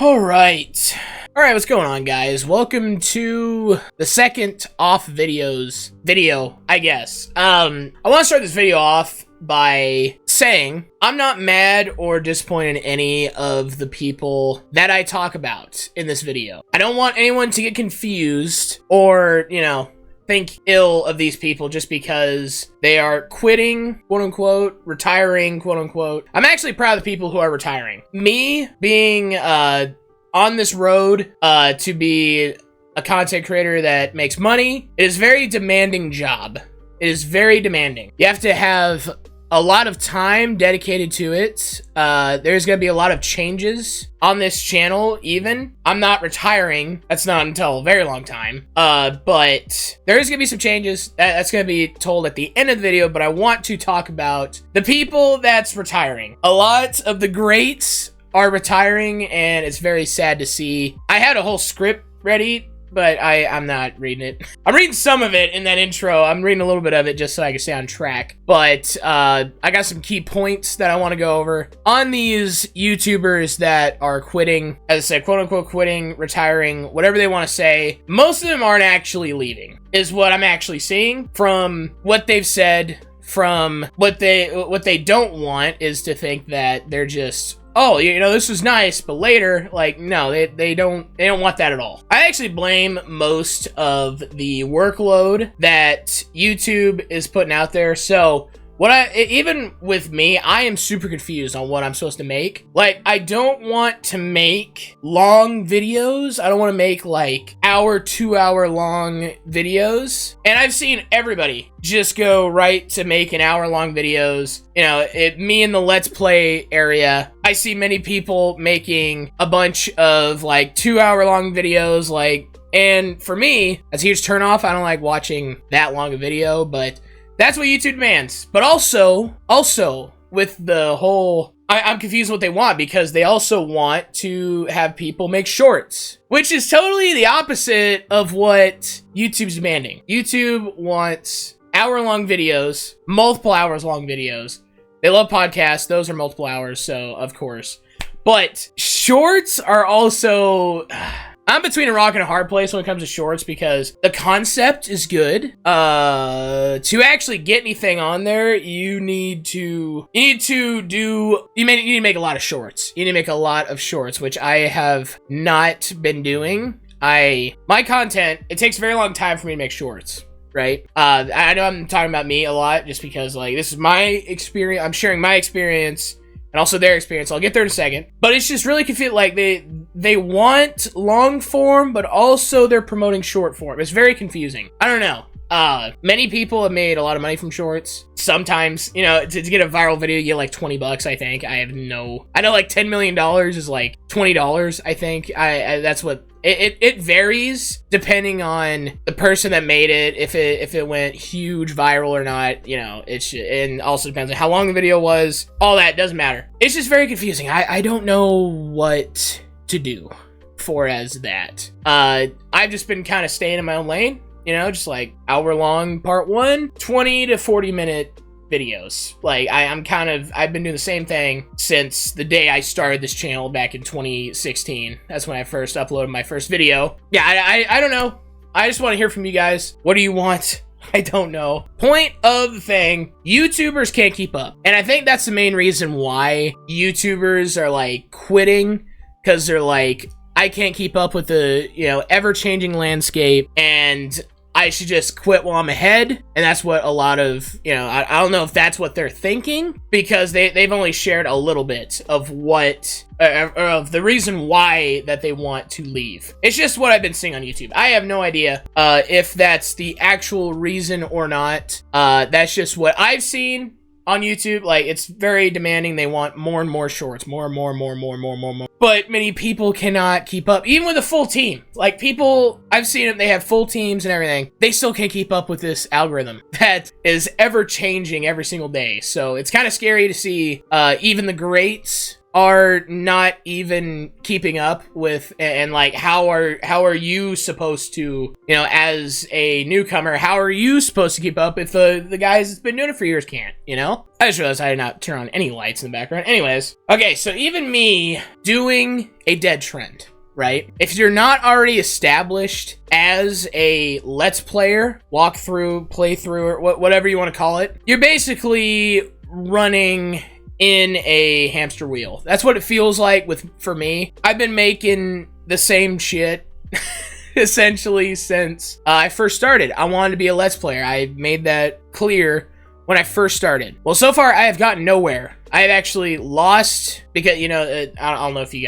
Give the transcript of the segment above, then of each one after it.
Alright, what's going on, guys? Welcome to the second off video, I guess. I want to start this video off by saying I'm not mad or disappointed in any of the people that I talk about in this video. I don't want anyone to get confused or, think ill of these people just because they are quitting, quote unquote, retiring, quote unquote. I'm actually proud of the people who are retiring. Me being on this road to be a content creator that makes money, it is a very demanding job. It is very demanding. You have to have a lot of time dedicated to it. There's gonna be a lot of changes on this channel even. I'm not retiring. That's not until a very long time. But there is gonna be some changes. That's gonna be told at the end of the video, but I want to talk about the people that's retiring. A lot of the greats are retiring, and it's very sad to see. I had a whole script ready, but I'm not reading it. I'm reading some of it in that intro. I'm reading a little bit of it just so I can stay on track. But I got some key points that I want to go over on these YouTubers that are quitting. As I said, quote unquote quitting, retiring, whatever they want to say. Most of them aren't actually leaving, is what I'm actually seeing from what they've said. From what they don't want is to think that they're just, oh, this was nice, but later, like, no, they don't want that at all. I actually blame most of the workload that YouTube is putting out there. So even with me, I am super confused on what I'm supposed to make. Like, I don't want to make long videos. I don't want to make like 2-hour long videos. And I've seen everybody just go right to making hour-long videos. Me in the Let's Play area, I see many people making a bunch of like 2-hour-long videos. And for me, that's a huge turnoff. I don't like watching that long a video, but that's what YouTube demands. But also with the whole, I'm confused what they want, because they also want to have people make shorts, which is totally the opposite of what YouTube's demanding. YouTube wants hour-long videos, multiple hours-long videos. They love podcasts. Those are multiple hours, so of course. But shorts are also... I'm between a rock and a hard place when it comes to shorts, because the concept is good. To actually get anything on there, you need to make a lot of shorts. You need to make a lot of shorts, which I have not been doing. My content, it takes a very long time for me to make shorts, right? I know I'm talking about me a lot just because, like, this is my experience. I'm sharing my experience and also their experience. I'll get there in a second. But it's just really confusing. Like, they want long form, but also they're promoting short form. It's very confusing. I don't know. Many people have made a lot of money from shorts. Sometimes, to get a viral video, you get like $20, I think. I know like $10 million is like $20, I think. That's what it varies depending on the person that made it, if it went huge viral or not. And also depends on how long the video was. All that doesn't matter. It's just very confusing. I don't know what to do for as that. I've just been kind of staying in my own lane. Just like hour-long part 1, 20 to 40-minute videos. Like, I've been doing the same thing since the day I started this channel back in 2016. That's when I first uploaded my first video. Yeah, I don't know. I just want to hear from you guys. What do you want? I don't know. Point of the thing, YouTubers can't keep up. And I think that's the main reason why YouTubers are, like, quitting, because they're like, I can't keep up with the, ever-changing landscape, and I should just quit while I'm ahead. And that's what a lot of, I don't know if that's what they're thinking, because they've only shared a little bit of of the reason why that they want to leave. It's just what I've been seeing on YouTube. I have no idea if that's the actual reason or not. That's just what I've seen on YouTube. Like, it's very demanding. They want more and more shorts, more. But many people cannot keep up, even with a full team. Like, people, I've seen them, they have full teams and everything. They still can't keep up with this algorithm that is ever changing every single day. So it's kind of scary to see even the greats are not even keeping up with, and like how are you supposed to, you know, as a newcomer, how are you supposed to keep up if the guys that's been doing it for years can't, you know? I just realized I did not turn on any lights in the background. Anyways, okay, so even me doing a dead trend, right? If you're not already established as a Let's Player, walkthrough, playthrough, or whatever you want to call it, you're basically running in a hamster wheel. That's what it feels like for me. I've been making the same shit essentially since I first started. I wanted to be a Let's Player. I made that clear when I first started. Well, so far I have gotten nowhere. I have actually lost, because, you know, I don't know if you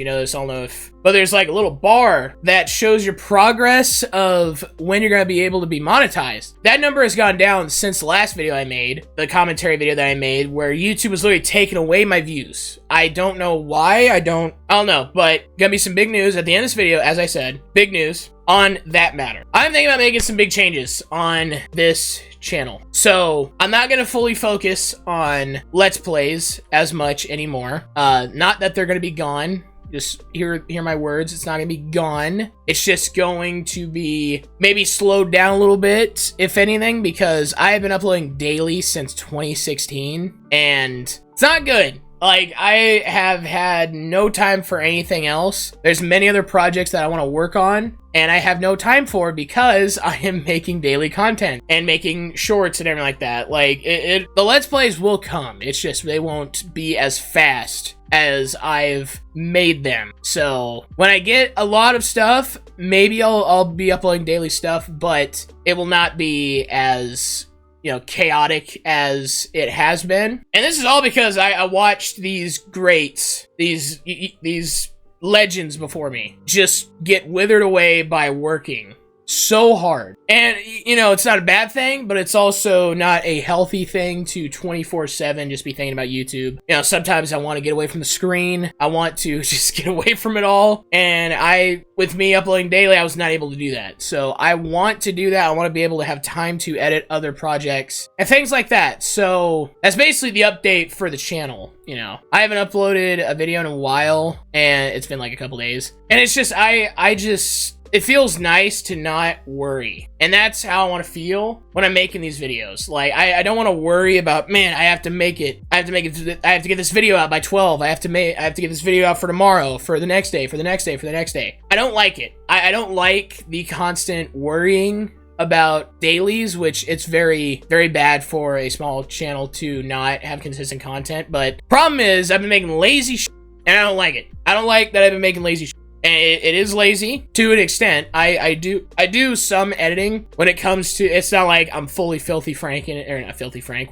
know this, I don't know if, but there's like a little bar that shows your progress of when you're gonna be able to be monetized. That number has gone down since the last video I made, the commentary video that I made, where YouTube was literally taking away my views. I don't know why, I don't know, but gonna be some big news at the end of this video, as I said, big news on that matter. I'm thinking about making some big changes on this channel. So I'm not gonna fully focus on Let's Plays as much anymore. Not that they're gonna be gone. Just hear my words. It's not gonna be gone. It's just going to be maybe slowed down a little bit, if anything, because I have been uploading daily since 2016, and it's not good. Like, I have had no time for anything else. There's many other projects that I want to work on, and I have no time for because I am making daily content and making shorts and everything like that. Like, the Let's Plays will come. It's just they won't be as fast as I've made them. So when I get a lot of stuff, maybe I'll be uploading daily stuff, but it will not be as, you know, chaotic as it has been. And this is all because I watched these greats, these legends before me just get withered away by working so hard. And, you know, it's not a bad thing, but it's also not a healthy thing to 24/7 just be thinking about YouTube. You know, sometimes I want to get away from the screen. I want to just get away from it all. And with me uploading daily, I was not able to do that. So I want to do that. I want to be able to have time to edit other projects and things like that. So that's basically the update for the channel. You know, I haven't uploaded a video in a while, and it's been like a couple days. And it's just, it feels nice to not worry. And that's how I want to feel when I'm making these videos. Like, I don't want to worry about, man, I have to get this video out by 12. I have to get this video out for tomorrow, for the next day, for the next day, for the next day. I don't like it. I don't like the constant worrying about dailies, which it's very, very bad for a small channel to not have consistent content. But problem is, I've been making lazy shit, and I don't like it. I don't like that I've been making lazy shit. And it is lazy to an extent. I do some editing when it comes to, it's not like I'm fully Filthy Frank in it, or not Filthy Frank,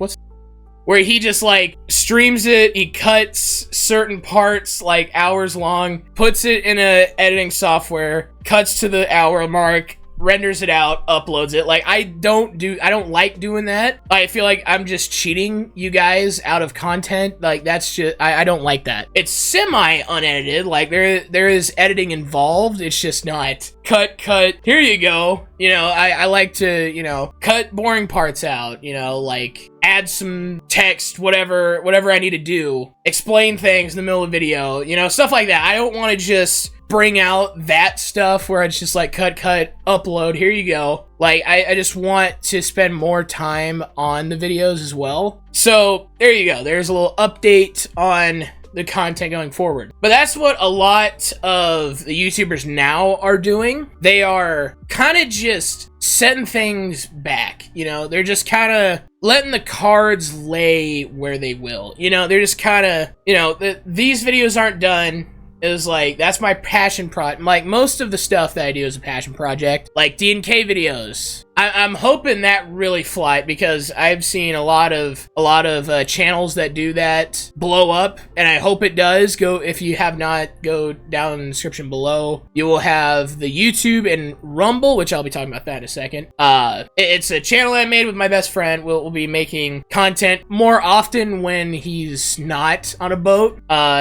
where he just like streams it, he cuts certain parts like hours long, puts it in a editing software, cuts to the hour mark, renders it out, uploads it. Like, I don't like doing that. I feel like I'm just cheating you guys out of content. Like, that's just, I don't like that. It's semi unedited. Like, there is editing involved. It's just not cut, here you go. You know, I like to, you know, cut boring parts out, you know, like add some text, whatever I need to do, explain things in the middle of the video, you know, stuff like that. I don't want to just bring out that stuff where it's just like cut, upload, here you go. Like, I just want to spend more time on the videos as well. So there you go. There's a little update on the content going forward. But that's what a lot of the YouTubers now are doing. They are kind of just setting things back, you know? They're just kind of letting the cards lay where they will. You know, they're just kind of, you know, these videos aren't done. It was like, that's my passion project. Like, most of the stuff that I do is a passion project. Like, D&K videos. I'm hoping that really fly, because I've seen a lot of channels that do that blow up, and I hope it does. If you have not, go down in the description below. You will have the YouTube and Rumble, which I'll be talking about that in a second. It's a channel I made with my best friend. We'll be making content more often when he's not on a boat.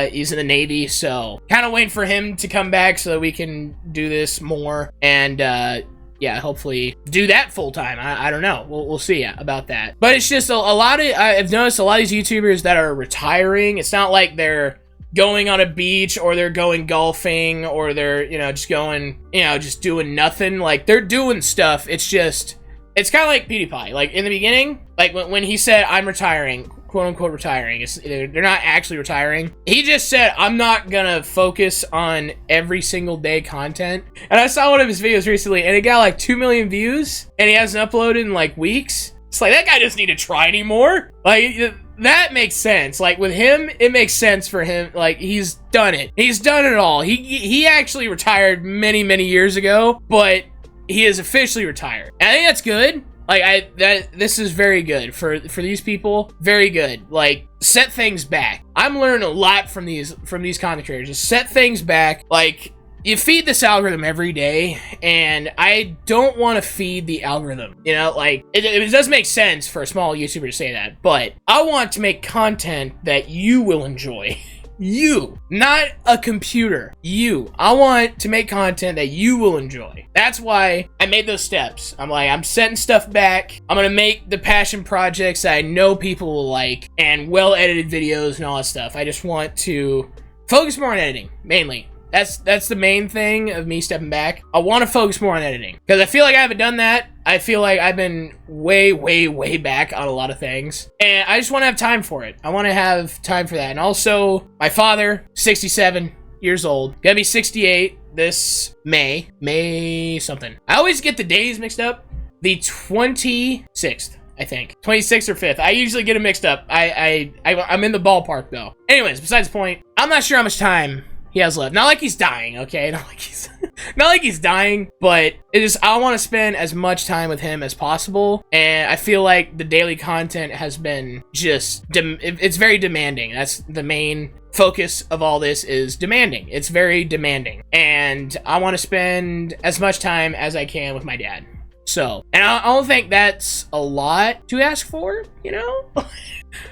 He's in the Navy, so kind of waiting for him to come back so that we can do this more, and yeah, hopefully do that full time. I don't know. We'll see about that. But it's just a lot of, I've noticed a lot of these YouTubers that are retiring. It's not like they're going on a beach, or they're going golfing, or they're, you know, just going, you know, just doing nothing. Like, they're doing stuff. It's just, it's kind of like PewDiePie. Like, in the beginning, like, when he said, I'm retiring, quote-unquote retiring, they're not actually retiring. He just said, I'm not gonna focus on every single day content. And I saw one of his videos recently, and it got, like, 2 million views, and he hasn't uploaded in, like, weeks. It's like, that guy doesn't need to try anymore. Like, that makes sense. Like, with him, it makes sense for him. Like, he's done it. He's done it all. He actually retired many, many years ago, but he is officially retired. And I think that's good. Like, this is very good for these people. Very good. Like, set things back. I'm learning a lot from these content creators. Just set things back. Like, you feed this algorithm every day, and I don't want to feed the algorithm. You know, like, it does make sense for a small YouTuber to say that, but I want to make content that you will enjoy. You, not a computer. You. I want to make content that you will enjoy. That's why I made those steps. I'm like, I'm setting stuff back. I'm gonna make the passion projects that I know people will like, and well-edited videos and all that stuff. I just want to focus more on editing, mainly. That's the main thing of me stepping back. I want to focus more on editing, because I feel like I haven't done that. I feel like I've been way, way, way back on a lot of things, and I just want to have time for it. I want to have time for that. And also, my father, 67 years old, gonna be 68 this May something. I always get the days mixed up. The 26th. I think 26th or 5th. I usually get it mixed up. I'm in the ballpark though. Anyways, besides the point, I'm not sure how much time he has left. Not like he's dying, okay? Not like he's dying, but it is, I want to spend as much time with him as possible, and I feel like the daily content has been just, it's very demanding. That's the main focus of all this, is demanding. It's very demanding, and I want to spend as much time as I can with my dad. So, and I don't think that's a lot to ask for, you know? I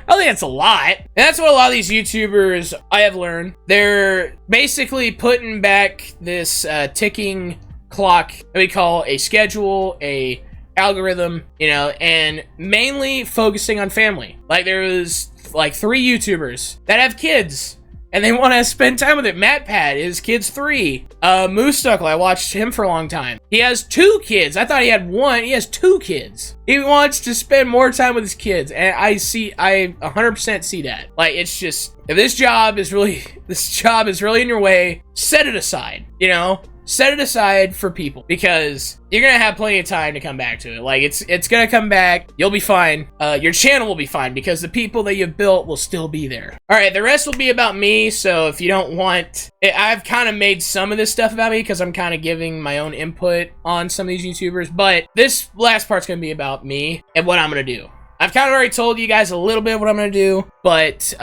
don't think that's a lot. And that's what a lot of these YouTubers, I have learned. They're basically putting back this ticking clock that we call a schedule, a algorithm, you know, and mainly focusing on family. Like, there's like 3 YouTubers that have kids, and they want to spend time with it. MatPat, his kid's 3. Moose I watched him for a long time. He has 2 kids. I thought he had 1. He has 2 kids. He wants to spend more time with his kids, and I 100% see that. Like, it's just, if this job is really in your way, set it aside, you know? Set it aside for people, because you're gonna have plenty of time to come back to it. Like, it's gonna come back. You'll be fine. Your channel will be fine, because the people that you've built will still be there. All right, the rest will be about me. So if you don't want, I've kind of made some of this stuff about me, because I'm kind of giving my own input on some of these YouTubers. But this last part's gonna be about me and what I'm gonna do. I've kind of already told you guys a little bit of what I'm going to do, but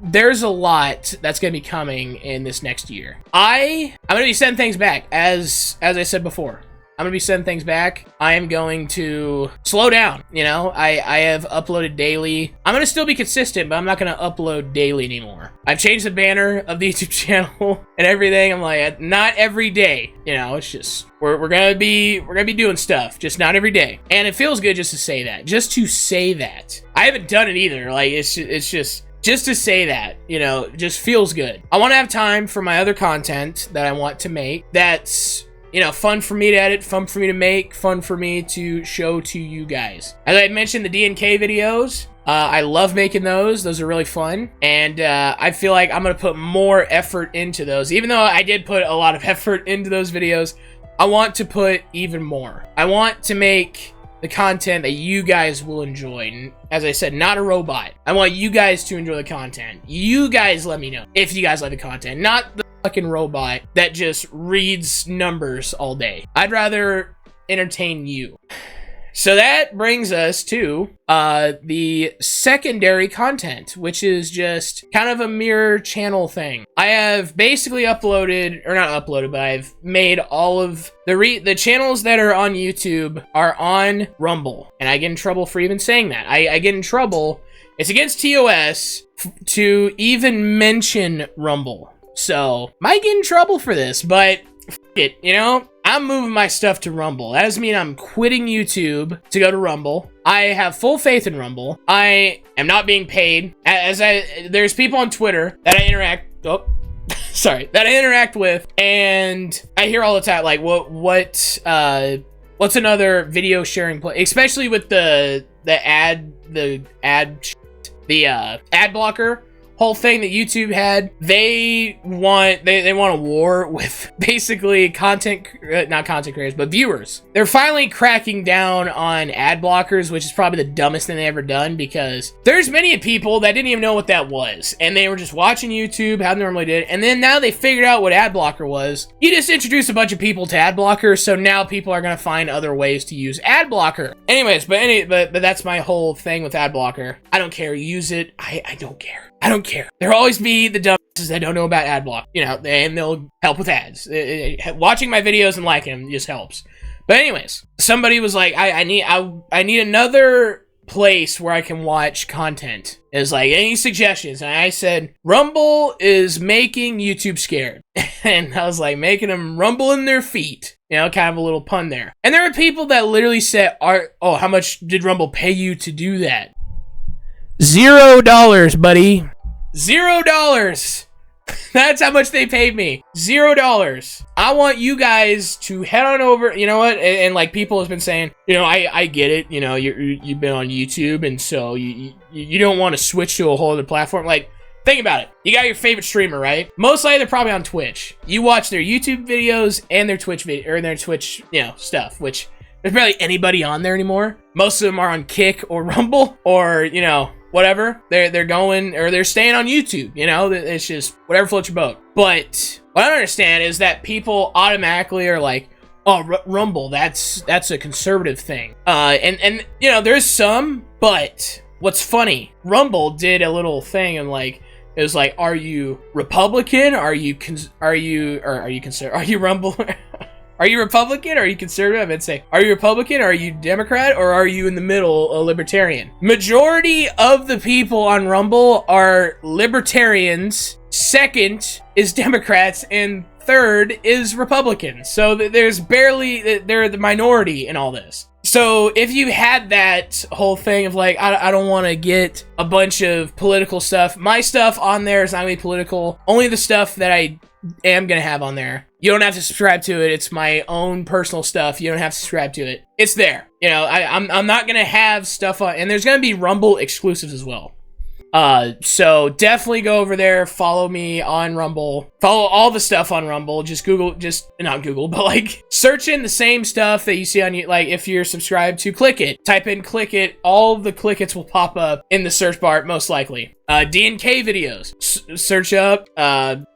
there's a lot that's going to be coming in this next year. I'm going to be sending things back, as I said before. I'm going to be sending things back. I am going to slow down, you know? I have uploaded daily. I'm going to still be consistent, but I'm not going to upload daily anymore. I've changed the banner of the YouTube channel and everything. I'm like, not every day, you know? It's just, we're going to be doing stuff, just not every day. And it feels good just to say that. Just to say that. I haven't done it either. Like, it's just to say that, you know, just feels good. I want to have time for my other content that I want to make. That's, you know, fun for me to edit, fun for me to make, fun for me to show to you guys. As I mentioned, the DNK videos, I love making those. Those are really fun. And I feel like I'm going to put more effort into those. Even though I did put a lot of effort into those videos, I want to put even more. I want to make the content that you guys will enjoy. And as I said, not a robot. I want you guys to enjoy the content. You guys let me know if you guys like the content, not the fucking robot that just reads numbers all day. I'd rather entertain you. So that brings us to the secondary content, which is just kind of a mirror channel thing. I have basically uploaded, or not uploaded, but I've made all of the channels that are on YouTube are on Rumble. And I get in trouble for even saying that. I get in trouble. It's against TOS to even mention Rumble. So, might get in trouble for this, but f it, you know? I'm moving my stuff to Rumble. That doesn't mean I'm quitting YouTube to go to Rumble. I have full faith in Rumble. I am not being paid. There's people on Twitter that I interact oh, sorry, that I interact with, and I hear all the time, like, what's another video sharing play, especially with the ad blocker whole thing that YouTube had. They want a war with basically not content creators, but viewers. They're finally cracking down on ad blockers, which is probably the dumbest thing they ever done, because there's many people that didn't even know what that was, and they were just watching YouTube how they normally did, and then now they figured out what ad blocker was. You just introduce a bunch of people to ad blocker, so now people are gonna find other ways to use ad blocker. Anyways, but that's my whole thing with ad blocker. I don't care. Use it. I don't care. I don't care. There'll always be the dumbasses that don't know about ad block, you know, and they'll help with ads. Watching my videos and liking them just helps. But anyways, somebody was like, I need another place where I can watch content. Is like, any suggestions? And I said, Rumble is making YouTube scared. And I was like, making them rumble in their feet. You know, kind of a little pun there. And there are people that literally said, oh, how much did Rumble pay you to do that? $0, buddy. $0. That's how much they paid me. $0. I want you guys to head on over. You know what? And like, people have been saying, you know, I get it. You know, you've been on YouTube, and so you don't want to switch to a whole other platform. Like, think about it. You got your favorite streamer, right? Most likely they're probably on Twitch. You watch their YouTube videos and their Twitch you know, stuff, which there's barely anybody on there anymore. Most of them are on Kick or Rumble or, you know, whatever. They're going, or they're staying on YouTube, you know? It's just whatever floats your boat. But what I don't understand is that people automatically are like, oh, Rumble, that's a conservative thing. And you know, there's some, but what's funny, Rumble did a little thing, and like, it was like, are you Republican? Are you Rumble? Are you Republican? Are you conservative? I'd say, are you Republican? Are you Democrat? Or are you in the middle, a libertarian? Majority of the people on Rumble are libertarians. Second is Democrats, and third is Republicans. So there's barely, they're the minority in all this. So if you had that whole thing of like, I don't want to get a bunch of political stuff, my stuff on there is not going to be political. Only the stuff that I am going to have on there. You don't have to subscribe to it. It's my own personal stuff. You don't have to subscribe to it. It's there. You know, I'm not going to have stuff on, and there's going to be Rumble exclusives as well. So definitely go over there, follow me on Rumble, follow all the stuff on Rumble, not Google, but like, search in the same stuff that you see on, like, if you're subscribed to Click It, type in Click It, all the Click It's will pop up in the search bar, most likely. D&K videos, search up,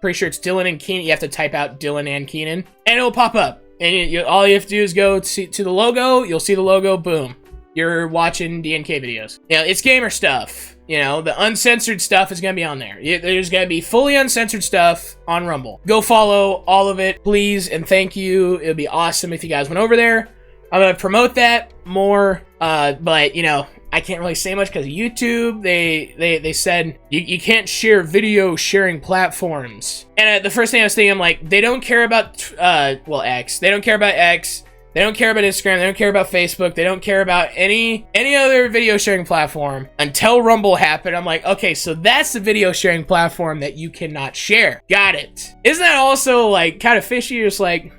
pretty sure it's Dylan and Keenan, you have to type out Dylan and Keenan, and it'll pop up, and all you have to do is go to the logo, you'll see the logo, boom, you're watching D&K videos. You know, it's gamer stuff. You know, the uncensored stuff is going to be on there. There's going to be fully uncensored stuff on Rumble. Go follow all of it, please, and thank you. It would be awesome if you guys went over there. I'm going to promote that more, but, you know, I can't really say much because of YouTube. They said you can't share video sharing platforms. And the first thing I was thinking, I'm like, they don't care about, X. They don't care about X. They don't care about Instagram, they don't care about Facebook, they don't care about any other video sharing platform until Rumble happened. I'm like, okay, so that's the video sharing platform that you cannot share. Got it. Isn't that also like kind of fishy? You're just like,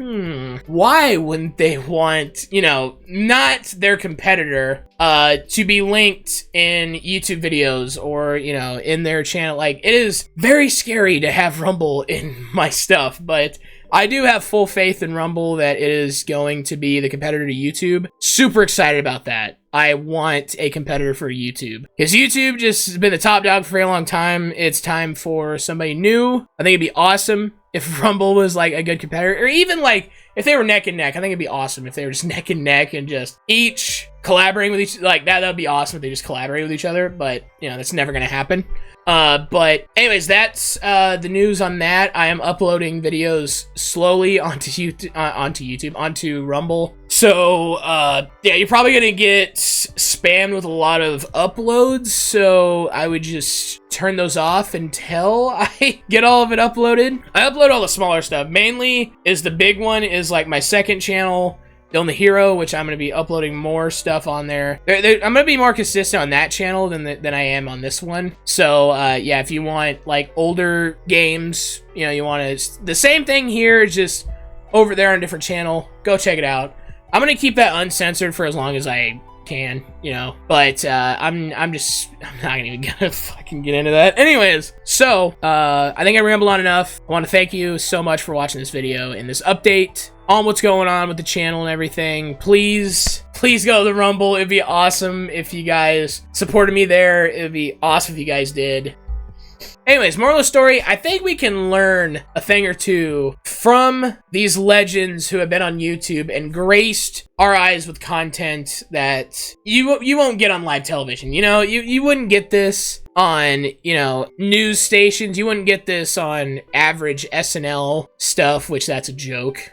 why wouldn't they want, you know, not their competitor to be linked in YouTube videos or, you know, in their channel? Like, it is very scary to have Rumble in my stuff, but I do have full faith in Rumble that it is going to be the competitor to YouTube. Super excited about that. I want a competitor for YouTube, because YouTube just has been the top dog for a very long time. It's time for somebody new. I think it'd be awesome if Rumble was like a good competitor, or even like if they were neck and neck. I think it'd be awesome if they were just neck and neck and just each collaborating with each, like that would be awesome if they just collaborate with each other, but you know, that's never going to happen. But anyways, that's the news on that. I am uploading videos slowly onto Rumble. So yeah, you're probably gonna get spammed with a lot of uploads, so I would just turn those off until I get all of it uploaded. I upload all the smaller stuff. Mainly is the big one is like my second channel, Dylan the Hero, which I'm going to be uploading more stuff on there. I'm going to be more consistent on that channel than I am on this one. So, yeah, if you want, like, older games, you know, you want to... The same thing here, just over there on a different channel. Go check it out. I'm going to keep that uncensored for as long as I can, you know, but I'm not even gonna fucking get into that. Anyways, so I think I rambled on enough. I want to thank you so much for watching this video and this update on what's going on with the channel and everything. Please go to the Rumble. It'd be awesome if you guys supported me there. It'd be awesome if you guys did. Anyways, moral of the story, I think we can learn a thing or two from these legends who have been on YouTube and graced our eyes with content that you won't get on live television. You know, you wouldn't get this on, you know, news stations. You wouldn't get this on average SNL stuff, which that's a joke.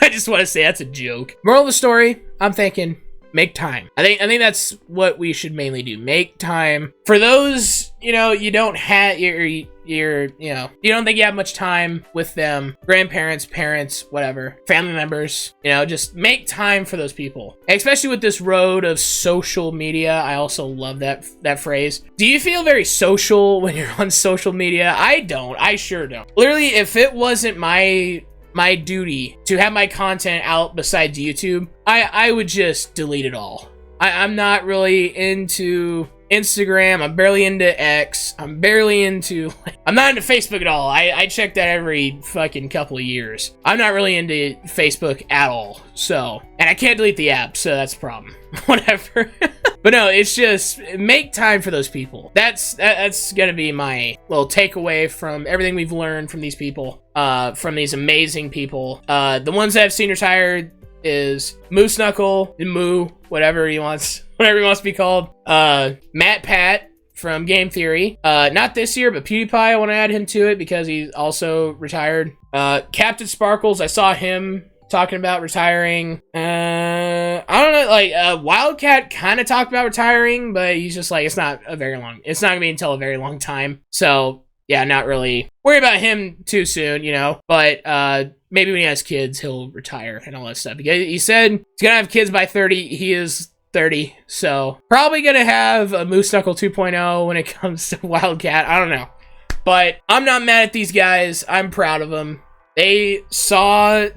I just want to say that's a joke. Moral of the story, I'm thinking, make time. I think that's what we should mainly do. Make time. For those, you know, you don't have you don't think you have much time with them, grandparents, parents, whatever, family members, you know, just make time for those people. Especially with this road of social media. I also love that phrase. Do you feel very social when you're on social media? I don't. I sure don't. Literally, if it wasn't my duty to have my content out besides YouTube, I would just delete it all. I'm not really into Instagram. I'm barely into X. I'm barely into... I'm not into Facebook at all. I check that every fucking couple of years. I'm not really into Facebook at all. So... And I can't delete the app, so that's the problem. Whatever. But no, it's just... Make time for those people. That's gonna be my little takeaway from everything we've learned from these people. From these amazing people. The ones that I've seen retired is Moose Knuckle, Moo, whatever he wants to be called. Matt Pat from Game Theory. Not this year, but PewDiePie, I want to add him to it because he's also retired. Captain Sparkles, I saw him talking about retiring. I don't know, like, Wildcat kind of talked about retiring, but he's just like, it's not gonna be until a very long time. So, yeah, not really worry about him too soon, you know, but, maybe when he has kids, he'll retire and all that stuff. He said he's gonna have kids by 30. He is 30, so probably gonna have a Moose Knuckle 2.0 when it comes to Wildcat. I don't know, but I'm not mad at these guys. I'm proud of them. They saw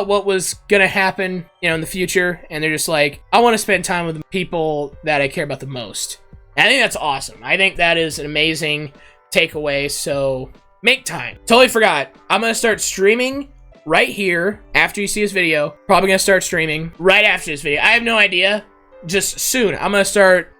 what was gonna happen, you know, in the future, and they're just like, I want to spend time with the people that I care about the most. And I think that's awesome. I think that is an amazing takeaway. So make time. Totally forgot. I'm gonna start streaming right here after you see this video. Probably gonna start streaming right after this video. I have no idea. Just soon. I'm gonna start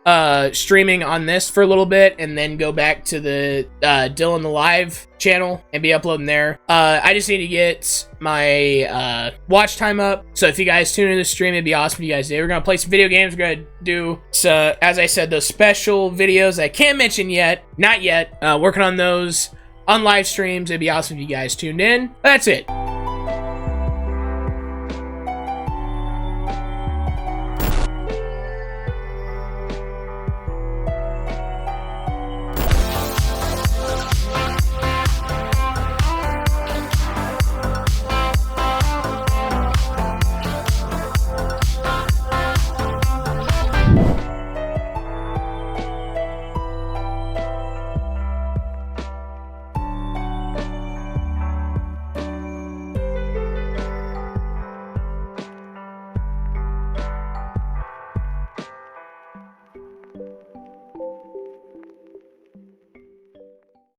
streaming on this for a little bit and then go back to the Dylan the Live channel and be uploading there. I just need to get my watch time up. So if you guys tune into the stream, it'd be awesome if you guys did. We're gonna play some video games. We're gonna do, as I said, those special videos I can't mention yet. Not yet. Working on those on live streams. It'd be awesome if you guys tuned in. That's it.